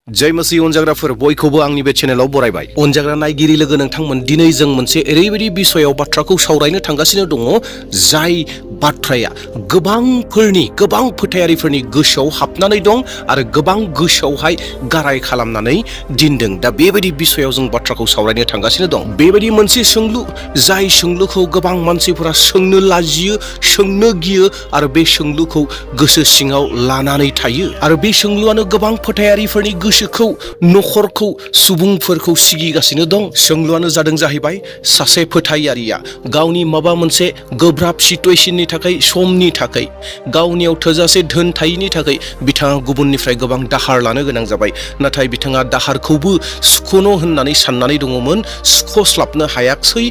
जय मसी अनजाग्राफोर बयखौबो आंनि बे चेनेलाव बरायबाय। अनजाग्रा नायगिरि लोगो नोंथांमोन, दिनै जों मोनसे ओरैबायदि बिसयाव बाथ्राखौ सावरायनो थांगासिनो दङ जाय बाथ्राया गोबां फोथायारिफोरनि गोसोआव हाबनानै दं आरो गोबां गोसोआवहाय गाराय खालामनानै दिनदों। दा बेबायदि बिसयाव जों बाथ्राखौ सावरायनो थांगासिनो दं। बेबायदि मोनसे सोंलु जाय सोंलुखौ गोबां मानसिफोरा सोंनो लाजियो, सोंनो गियो आरो बे सोंलुखौ गोसो सिङाव लानानै थायो आरो बे सोंलुआनो गोबां फोथायारिफोरनि गोसोखौ, नखरखौ, सुबुंफोरखौ सिगिगासिनो दं। सोंलुआनो जाहैबाय सासे फोथायारिया गावनि माबा मोनसे गोब्राब सिटुएशननि थाखाय, समनि थाखाय, गावनियाव थोजासे धोन थायैनि थाखाय बिथाङा गुबुननिफ्राय गोबां दाहार लानो गोनां जाबाय। नाथाय बिथाङा दाहारखौबो सुख'नो होननानै साननानै दङमोन, सुख'स्लाबनो हायाखसै,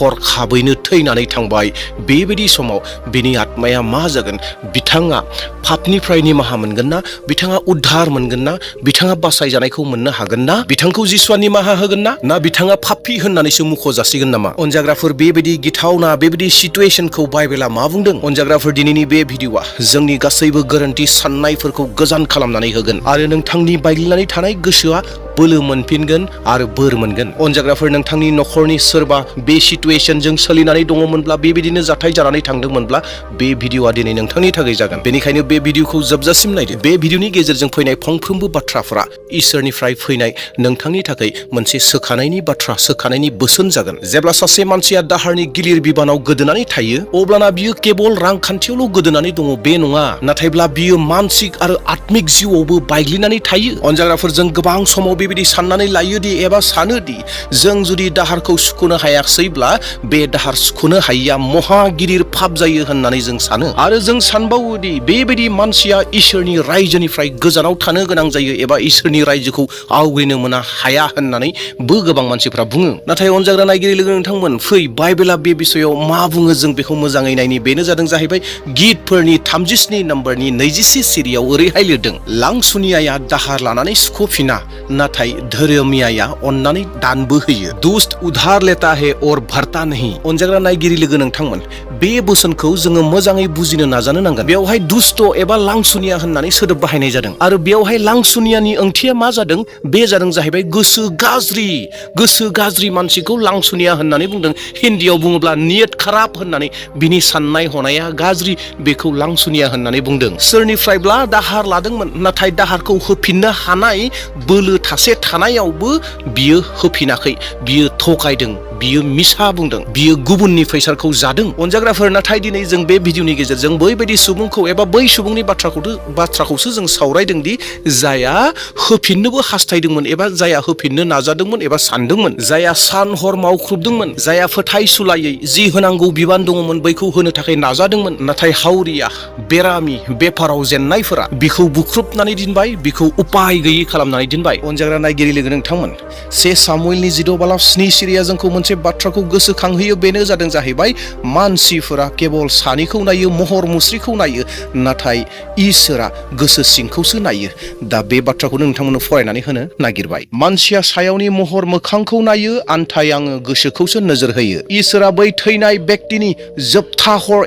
हरखाबैनो थैनानै थांबाय। बेबायदि समाव बिनि आत्माया मा जागोन? बिथाङा पापनिफ्राय निमाहा मोनगोन ना? बिथाङा उद्धार मोनगोन ना? बिथाङा बासायजानायखौ मोननो हागोन ना? बिथांखौ जिसुआ निमाहा होगोन ना बिथाङा पापी होननानैसो मुख'जासिगोन नामा? अनजाग्राफोर, बेबायदि गिथावना बेबायदि सिटुएशनखौ बाइबेला मा बुंदों? अनजाग्राफोर, दिनैनि बे भिडिअआ जोंनि गासैबो गोरोन्थि साननायफोरखौ गोजान खालामनानै होगोन आरो नोंथांनि बायग्लिनानै थानाय गोसोआ बोलो मोनफिनगोन आरो बोर मोनगोन। अनजाग्राफोर, नोंथांनि नखरनि सोरबा बे सिटुएशनजों सोलिनानै दङमोनब्ला, बेबायदिनो जाथाय जानानै थांदोंमोनब्ला, बे भिडिअआ दिनै नोंथांनि थाखाय जागोन। बेनिखायनो बे भिडिअखौ जोबजासिम नायदो। बे भिडिअनि गेजेरजों फैनाय फंफ्रोमबो बाथ्राफोरा इसोरनिफ्राय फैनाय नोंथांनि थाखाय मोनसे सोखानायनि बाथ्रा, सोखानायनि बोसोन जागोन। जेब्ला सासे मानसिया दाहारनि गिलिर बिबानाव गोदोनानै थायो, अब्लाना बियो केबल रांखान्थियावल' गोदोनानै दङ बे नङा, नाथायब्ला बियो मानसिक आरो आत्मिक जिउआवबो बायग्लिनानै थायो। अनजाग्राफोर, जों गोबां समाव बेबायदि साननानै लायोदि एबा सानोदि जों जुदि दाहारखौ सुख'नो हायाखसैब्ला बे दाहार सुख'नो हायिया महा गिदिर पाप जायो होननानै जों सानो आरो जों सानबावोदि बेबायदि मानसिया इसोरनि रायजोनिफ्राय गोजानाव थानो गोनां जायो एबा इसोरनि रायजोखौ आवग्रिनो हाया होननानैबो गोबां मानसिफ्रा बुङो। नाथाय अनजाग्रा नायगिरि लोगो नोंथांमोन, फै बाइबेला बे बिसयाव मा बुङो जों बेखौ मोजाङै नायनि। बेनो जाहैबाय गितफोरनि 37 नम्बरनि 24 सिरियाव ओरैहाय लिरदों, लांसुनियाया दाहार लानानै सुख'फिना, नाथाय धोरोमियाया अननानै दानबो होयो। दुष्ट उधार लेता है और भरता नहीं। अनजाग्रा नायगिरि लोगो नोंथांमोन, बे बोसोनखौ जोङो मोजाङै बुजिनो नाजानो नांगोन। बेवहाय दुष्ट एबा लांसुनिया होननानै सोदोब बाहायनाय जादों आरो बेवहाय लांसुनियानि ओंथिया मा जादों? बे जाहैबाय गोसो गाज्रि मानसिखौ लांसुनिया होननानै बुंदों। हिन्दीयाव बुङोब्ला नियत खाराब होननानै, बिनि साननाय हनाया गाज्रि, बेखौ लांसुनिया होननानै बुंदों। सोरनिफ्रायब्ला दाहार लादोंमोन, नाथाय दाहारखौ होफिननो हानाय बोलो थासे थानायावबो बियो होफिनाखै, बियो थगायदों, बियो मिसा बुंदों, बियो गुबुननि फैसाखौ जादों। अनजाग्राफोर, नाथाय दिनै जों बे भिडिअनि गेजेरजों बैबायदि सुबुंखौ एबा बै सुबुंनि बाथ्राखौसो जों सावरायदों दि जाया होफिननोबो हास्थायदोंमोन एबा जाया होफिननो नाजादोंमोन एबा सानदोंमोन, जाया सान हर मावख्रुबदोंमोन, जाया फोथायसुलायै जि होनांगौ बिबान दङमोन बैखौ होनो थाखाय नाजादोंमोन। नाथाय हावरिया, बेरामि, बेफाराव जेननायफोरा बिखौ बुख्रुबनानै दोनबाय, बिखौ उपाय गैयै खालामनानै दोनबाय। अनजाग्रा नायगिरि लोगो नोंथांमोन, 1 सामुएलनि 14:7 सिरिया जोंखौ मोनसे बाथ्राखौ गोसोखांहोयो। बेनो जाहैबाय मानसिफोरा केबल सानिखौ नायो, महर मुस्रिखौ नायो, नाथाय इसोरा गोसो सिंखौसो नायो। दा बे बाथ्राखौनो नोंथांमोननो फरायनानै होनो नागिरबाय। मानसिया सायावनि महर मोखांखौ नायो, आन्थाय आङो गोसोखौसो नोजोर होयो। इसोरा बै थैनाय बेक्तिनि जोबथा हर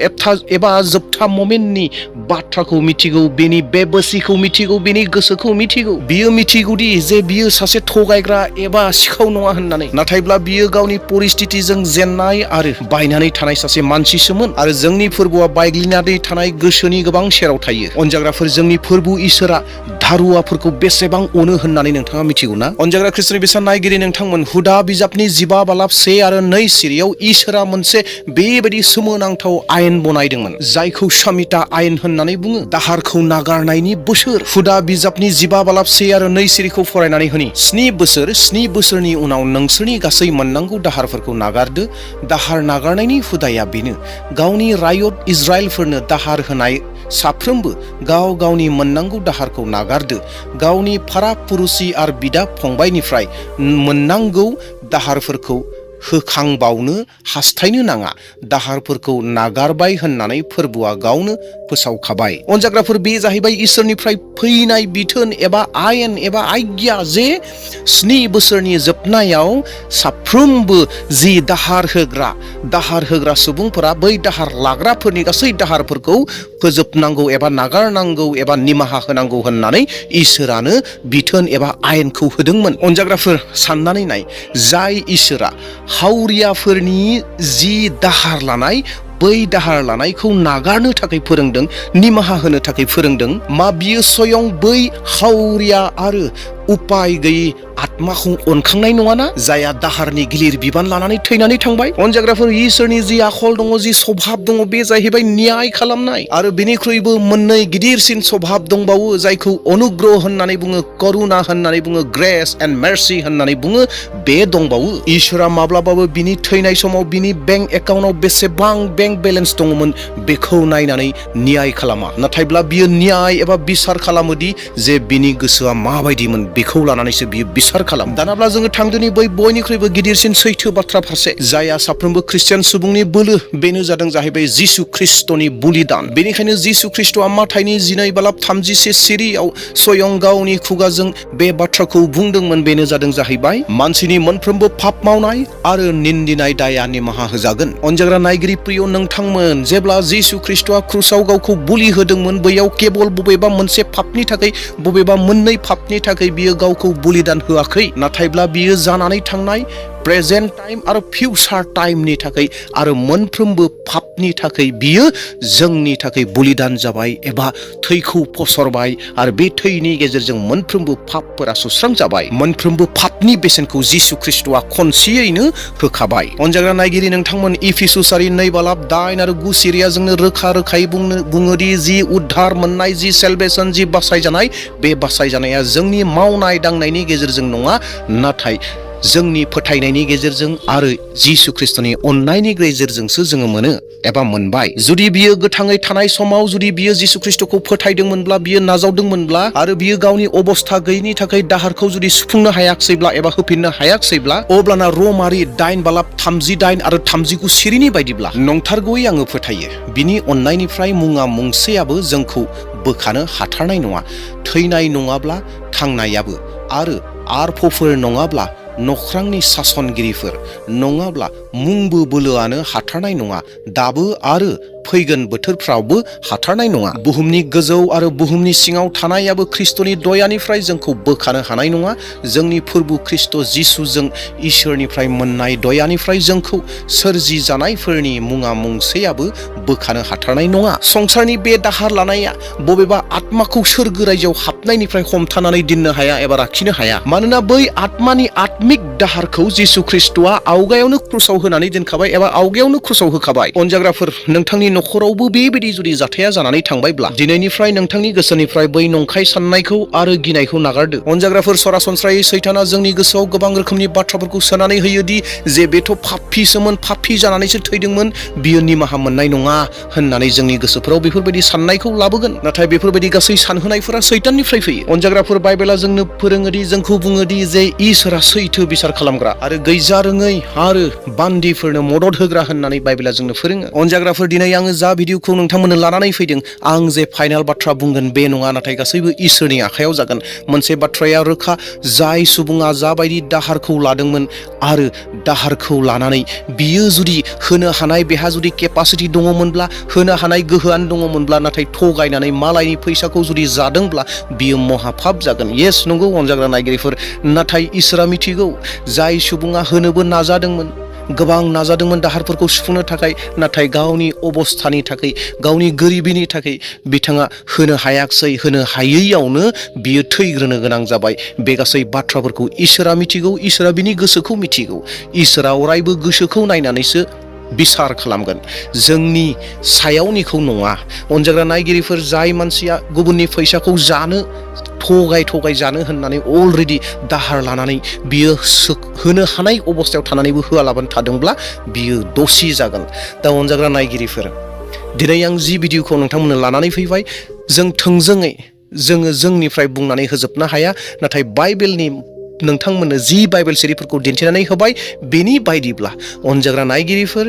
एबा जोबथा ममेन्टनि बाथ्राखौ मिथिगौ, बेनि बेबसिखौ मिथिगौ, बेनि गोसोखौ मिथिगौ। बियो मिथिगौदि जे बियो सासे थगायग्रा एबा सिखाव नङा होननानै, नाथायब्ला बियो गावनि परिस्थितिजों जेननाय आरो बायनानै थानाय सासे मानसिसोमोन। आरो जोंनि फोरबोआ बायग्लिनानै थानाय गोसोनि गोबां सेराव थायो। अनजाग्राफोर, जोंनि फोरबो इसोरा धारुवाफोरखौ बेसेबां अनो होननानै नोंथाङा मिथिगौ ना? अनजाग्रा ख्रिस्टनि बेसेन नायगिरि नोंथांमोन, हुदा बिजाबनि 15:1 आरो 2 सिरियाव इसोरा मोनसे बेबायदि सोमोनांथाव आयेन बनायदोंमोन जायखौ समिता आयेन होननानै बुङो, दाहारखौ नागारनायनि बोसोर। हुदा बिजाबनि 15:1 आरो 2 सिरिखौ फरायनानै होनि। 7 बोसोरनि उनाव नोंसोरनि गासै मोननांगौ दाहारफोरखौ नागारदो। दाहार नागारनायनि हुदाया बेनो, गावनि रायत इजराइलफोरनो दाहार होनाय साफ्रोमबो गाव गावनि मोननांगौ दाहारखौ नागारदो। गावनि फारा पुरुषि आरो बिदा फंबायनिफ्राय मोननांगौ दाहारफोरखौ होखांबावनो हास्थायनो नाङा। दाहारफोरखौ नागारबाय होननानै फोरबोआ गावनो फोसावखाबाय। अनजाग्राफोर, बे जाहैबाय इसोरनिफ्राय फैनाय बिथोन एबा आयेन एबा आज्ञा जे 7 बोसोरनि जोबनायाव साफ्रोमबो जि दाहार होग्रा सुबुंफोरा बै दाहार लाग्राफोरनि गासै दाहारफोरखौ फोजोबनांगौ एबा नागारनांगौ एबा निमाहा होनांगौ होननानै इसोरानो बिथोन एबा आयेनखौ होदोंमोन। अनजाग्राफोर, साननानै नाय, जाय इसोरा हावरियाफोरनि जि दाहार लानाय, बै दाहार लानायखौ नागारनो थाखाय फोरोंदों, निमाहा होनो थाखाय फोरोंदों, मा बियो स्वयं बै हावरिया आरो उपाय गैयै आत्माखौ अनखांनाय नङाना, जाया दाहारनि गिलिर बिबान लानानै थैनानै थांबाय? अनजाग्राफोर, इसोरनि जि आखल दङ, जि स्वभाब दङ, बे जाहैबाय न्याय खालामनाय। आरो बेनिख्रुइबो मोननै गिदिरसिन स्वभाब दंबावो, जायखौ अनुग्रह होननानै बुङो, करुणा होननानै बुङो, ग्रेस एन्ड मार्सि होननानै बुङो, बे दंबावो। इसोरा माब्लाबाबो बिनि थैनाय समाव बिनि बेंक एकाउन्टआव बेसेबां बेंक बेलेन्स दङमोन बेखौ नायनानै न्याय खालामा, नाथायब्ला बियो न्याय एबा बिसार खालामोदि जे बिनि गोसोआ माबायदिमोन बेखौ लानानैसो बियो बिसार खालामो। दानाब्ला जोङो थांदोनि बै बयनिख्रुइबो गिदिरसिन सैथो बाथ्रा फारसे, जायहा साफ्रोमबो ख्रिस्टियान सुबुंनि बोलो, बेनो जादों जाहैबाय जिसु ख्रिस्टनि बुलिदान। बेनिखायनो जिसु ख्रिस्टआ माथाइनि 12:31 सिरियाव स्वयं गावनि खुगाजों बे बाथ्राखौ बुंदोंमोन, बेनो जादों जाहैबाय मानसिनि मोनफ्रोमबो पाप मावनाय आरो निन्दिनाय दाया निमाहा होजागोन। अनजाग्रा नायगिरि प्रिय, नोंथांमोन, जेब्ला जिसु ख्रिस्टआ क्रुसाव गावखौ बुलि होदोंमोन, बैयाव केबल बबेबा मोनसे पापनि थाखाय, बबेबा मोननै पापनि थाखाय बियो गावखौ बुलिदान होआखै, नाथायब्ला बियो जानानै थांनाय प्रेजेन्ट टाइम आरो फिउचार टाइमनि थाखाय आरो मोनफ्रोमबो पापनि थाखाय बियो जोंनि थाखाय बुलिदान जाबाय एबा थैखौ फसरबाय, आरो बे थैनि गेजेरजों मोनफ्रोमबो पापफोरा सुस्रांजाबाय। मोनफ्रोमबो पापनि बेसेनखौ जिसु ख्रिस्टआ खनसेयैनो होखाबाय। अनजाग्रा नायगिरि नोंथांमोन, इफिसुस 2:8 आरो 9 सिरिया जोंनो रोखा रोखायै बुङोदि जि उद्धार मोननाय, जि सेलभेसन, जि बासायजानाय, बे बासायजानाया जोंनि मावनाय दांनायनि गेजेरजों नङा, नाथाय जोंनि फोथायनायनि गेजेरजों आरो जिसु ख्रिस्टनि अननायनि गेजेरजोंसो जोङो मोनो एबा मोनबाय। जुदि बियो गोथाङै थानाय समाव जुदि बियो जिसु ख्रिस्टखौ फोथायदोंमोनब्ला, बियो नाजावदोंमोनब्ला, आरो बियो गावनि अबस्था गैयिनि थाखाय दाहारखौ जुदि सुफुंनो हायाखैब्ला एबा होफिननो हायाखैब्ला, अब्लाना रमारि 9:38 आरो 39 सिरिनि बायदिब्ला नंथारगौयै आङो फोथायो, बिनि अननायनिफ्राय मुङा मुंसेयाबो जोंखौ बोखानो हाथारनाय नङा। थैनाय नङाब्ला थांनायाबो, आरो आरफोर नङाब्ला नख्रांनि सासनगिरिफोर नङाब्ला मुंबो बोलोआनो हाथारनाय नङा, दाबो आरो फैगोन बोथोरफ्रावबो हाथारनाय नङा। बुहुमनि गोजौ आरो बुहुमनि सिङाव थानायाबो ख्रिस्टनि दयानिफ्राय जोंखौ बोखानो हानाय नङा। जोंनि फोरबो ख्रिस्ट जिसुजों इसोरनिफ्राय मोननाय दयानिफ्राय जोंखौ सोरजि जानायफोरनि मुङा मुंसेयाबो बोखानो हाथारनाय नङा। संसारनि बे दाहार लानाया बबेबा आत्माखौ सोरगो रायजोआव हाबनायनिफ्राय हमथानानै दोननो हाया एबा लाखिनो हाया, मानोना बै आत्मानि आत्मिक दाहारखौ जिसु ख्रिस्टआ आवगायावनो क्रुसाव होनानै दोनखाबाय एबा आवगायावनो क्रुसाव होखाबाय। अनजाग्राफोर, नोंथांनि नखरावबो बेबायदि जुदि जाथाया जानानै थांबायब्ला, दिनैनिफ्राय नोंथांनि गोसोनिफ्राय बै नंखाय साननायखौ आरो गिनायखौ नागारदो। अनजाग्राफोर, सरासनस्रायै सैताना जोंनि गोसोआव गोबां रोखोमनि बाथ्राफोरखौ सोनानै होयोदि जे बेथ' पापीसोमोन, पापी जानानैसो थैदोंमोन, बियो निमाहा मोननाय नङा होननानै जोंनि गोसोफोराव बेफोरबायदि साननायखौ लाबोगोन। नाथाय बेफोरबायदि गासै सानहोनायफोरा सैताननिफ्राय फैयो। अनजाग्राफोर, बाइबेला जोंनो फोरोङोदि, जोंखौ बुङोदि जे इसोरा सैथो बिसार खालामग्रा आरो गैजारोङै आरो बान्दिफोरनो मदद होग्रा होननानै बाइबेला जोंनो फोरोङो। अनजाग्राफोर, दिनै आङो जा भिडिअखौ नोंथांमोननो लानानै फैदों, आं जे फाइनाल बाथ्रा बुंगोन बे नङा, नाथाय गासैबो इसोरनि आखायाव जागोन। मोनसे बाथ्राया रोखा, जाय सुबुङा जाबायदि दाहारखौ लादोंमोन आरो दाहारखौ लानानै बियो जुदि होनो हानाय, बेहा जुदि केपासिटि दङमोनब्ला, होनो हानाय गोहोआनो दङमोनब्ला, नाथाय थगायनानै मालायनि फैसाखौ जुदि जादोंब्ला बियो महापाप जागोन। येस, नंगौ अनजाग्रा नायगिरिफोर, नाथाय इसोरा मिथिगौ, जाय सुबुङा होनोबो नाजादोंमोन, गोबां नाजादोंमोन दाहारफोरखौ सुफुंनो थाखाय, नाथाय गावनि अबस्थानि थाखाय, गावनि गोरिबिनि थाखाय बिथाङा होनो हायाखसै। होनो हायैयावनो बियो थैग्रोनो गोनां जाबाय। बे गासै बाथ्राफोरखौ इसोरा मिथिगौ, इसोरा बिनि गोसोखौ मिथिगौ। इसोरा अरायबो गोसोखौ नायनानैसो बिसार खालामगोन, जोंनि सायावनिखौ नङा। अनजाग्रा नायगिरिफोर, जाय मानसिया गुबुननि फैसाखौ जानो थगाय जानो होननानै अलरेडि दाहार लानानै बियो होनो हानाय अबस्थायाव थानानैबो होआलाबानो थादोंब्ला बियो दसि जागोन। दा अनजाग्रा नायगिरिफोर, दिनै आं जि भिडिअखौ नोंथांमोननो लानानै फैबाय, जों थोंजोङै जोङो जोंनिफ्राय बुंनानै होजोबनो हाया, नाथाय बाइबेलनि नोंथांमोननो जि बाइबेल सिरिफोरखौ दिन्थिनानै होबाय बेनि बायदिब्ला अनजाग्रा नायगिरिफोर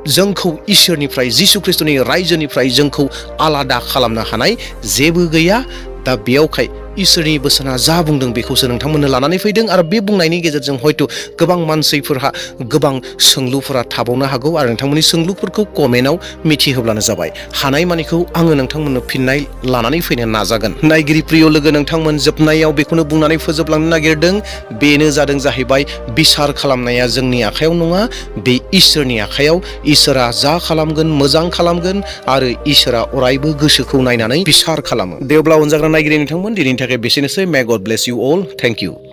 जोंखौ इसोरनिफ्राय जिसु ख्रिस्ट'नि रायजोनिफ्राय जोंखौ आलादा खालामनो हानाय जेबो गैया। दा बेयावखाय इसोरनि बोसोना जा बुंदों बेखौसो नोंथांमोननो लानानै फैदों आरो बे बुंनायनि गेजेरजों हयथ' गोबां मानसिफोरहा गोबां सोंलुफोरा थाबावनो हागौ आरो नोंथांमोननि सोंलुफोरखौ कमेन्टआव मिथिहोब्लानो जाबाय। हानायमानिखौ आङो नोंथांमोननो फिननाय लानानै फैनो नाजागोन। नायगिरि प्रिय लोगो नोंथांमोन, जोबनायाव बेखौनो बुंनानै फोजोबलांनो नागिरदों, बेनो जादों जाहैबाय बिसार खालामनाया जोंनि आखायाव नङा, बे इसोरनि आखायाव। इसोरा जा खालामगोन मोजां खालामगोन आरो इसोरा अरायबो गोसोखौ नायनानै बिसार खालामो। दे अब्ला अनजाग्रा नायगिरि नोंथांमोन, दिनैनि थाखाय बेसेनोसै। May God bless you all. Thank U.